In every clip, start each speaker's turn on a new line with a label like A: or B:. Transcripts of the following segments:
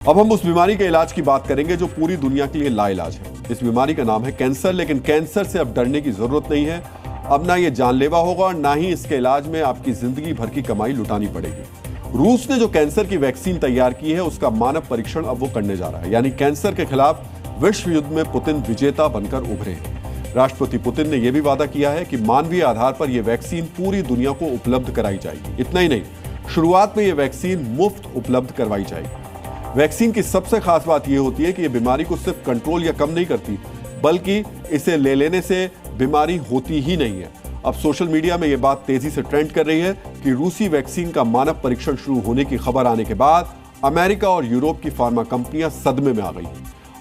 A: अब हम उस बीमारी के इलाज की बात करेंगे जो पूरी दुनिया के लिए लाइलाज है। इस बीमारी का नाम है कैंसर, लेकिन कैंसर से अब डरने की जरूरत नहीं है। अब ना ये जानलेवा होगा और ना ही इसके इलाज में आपकी जिंदगी भर की कमाई लुटानी पड़ेगी। रूस ने जो कैंसर की वैक्सीन तैयार की है उसका मानव परीक्षण अब वो करने जा रहा है। यानी कैंसर के खिलाफ विश्व युद्ध में पुतिन विजेता बनकर उभरे हैं। राष्ट्रपति पुतिन ने यह भी वादा किया है कि मानवीय आधार पर यह वैक्सीन पूरी दुनिया को उपलब्ध कराई जाएगी। इतना ही नहीं, शुरुआत में यह वैक्सीन मुफ्त उपलब्ध करवाई जाएगी। वैक्सीन की सबसे खास बात यह होती है कि यह बीमारी को सिर्फ कंट्रोल या कम नहीं करती, बल्कि इसे ले लेने से बीमारी होती ही नहीं है। अब सोशल मीडिया में यह बात तेजी से ट्रेंड कर रही है कि रूसी वैक्सीन का मानव परीक्षण शुरू होने की खबर आने के बाद अमेरिका और यूरोप की फार्मा कंपनियां सदमे में आ गई।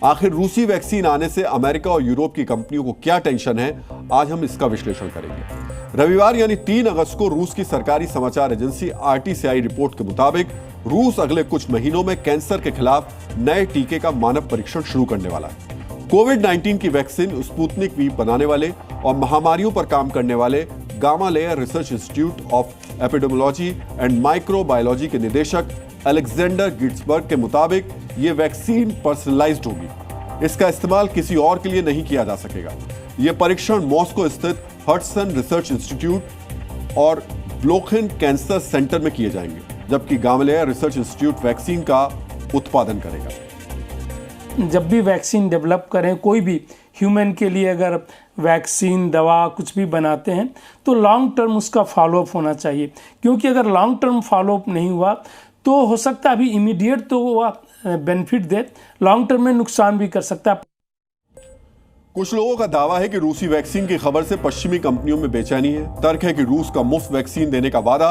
A: आखिर रूसी वैक्सीन आने से अमेरिका और यूरोप की कंपनियों को क्या टेंशन है, आज हम इसका विश्लेषण करेंगे। रविवार यानी 3 अगस्त को रूस की सरकारी समाचार एजेंसी RT रिपोर्ट के मुताबिक रूस अगले कुछ महीनों में कैंसर के खिलाफ नए टीके का मानव परीक्षण शुरू करने वाला है। कोविड-19 की वैक्सीन स्पुतनिक वी बनाने वाले और महामारियों पर काम करने वाले gamma layer research institute of epidemiology and microbiology के निदेशक अलेक्जेंडर गिट्सबर्ग के मुताबिक यह वैक्सीन पर्सनलाइज्ड होगी। इसका इस्तेमाल किसी और के लिए नहीं किया जा सकेगा। यह परीक्षण मॉस्को स्थित हडसन रिसर्च इंस्टीट्यूट और ब्लोखिन कैंसर सेंटर में किए जाएंगे, जबकि गामा रिसर्च इंस्टीट्यूट वैक्सीन का उत्पादन करेगा।
B: जब भी वैक्सीन डेवलप करें, कोई भी ह्यूमन के लिए अगर वैक्सीन दवा कुछ भी बनाते हैं तो लॉन्ग टर्म उसका फॉलोअप होना चाहिए, क्योंकि अगर लॉन्ग टर्म फॉलोअप नहीं हुआ तो हो सकता है अभी इमीडिएट तो वो बेनिफिट दे, लॉन्ग टर्म में नुकसान भी कर सकता है।
A: कुछ लोगों का दावा है कि रूसी वैक्सीन की खबर से पश्चिमी कंपनियों में बेचैनी है। तर्क है कि रूस का मुफ्त वैक्सीन देने का वादा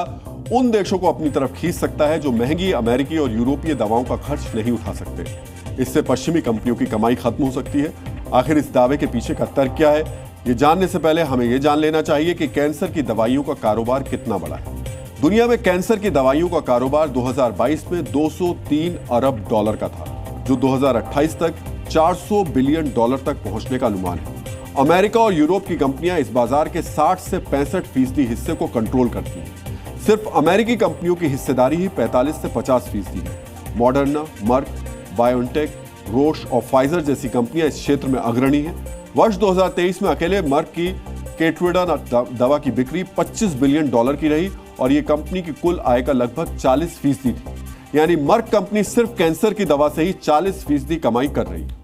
A: उन देशों को अपनी तरफ खींच सकता है जो महंगी अमेरिकी और यूरोपीय दवाओं का खर्च नहीं उठा सकते। इससे पश्चिमी कंपनियों की कमाई खत्म हो सकती है। आखिर इस दावे के पीछे का तर्क क्या है, ये जानने से पहले हमें यह जान लेना चाहिए कि कैंसर की दवाइयों का कारोबार कितना बड़ा है। दुनिया में कैंसर की दवाइयों का कारोबार 2022 में $203 अरब का था, जो 2028 तक $400 बिलियन तक पहुंचने का अनुमान है। अमेरिका और यूरोप की कंपनियां इस बाजार के 60 से 65% हिस्से को कंट्रोल करती हैं। सिर्फ अमेरिकी कंपनियों की हिस्सेदारी ही 45 से 50% है। मॉडर्ना, मर्क, बायोनटेक, रोश और फाइजर जैसी कंपनियां इस क्षेत्र में अग्रणी हैं। वर्ष 2023 में अकेले मर्क की केट्रेडा दवा की बिक्री $25 बिलियन की रही और यह कंपनी की कुल आय का लगभग 40% थी। यानी मर्क कंपनी सिर्फ कैंसर की दवा से ही 40% कमाई कर रही है।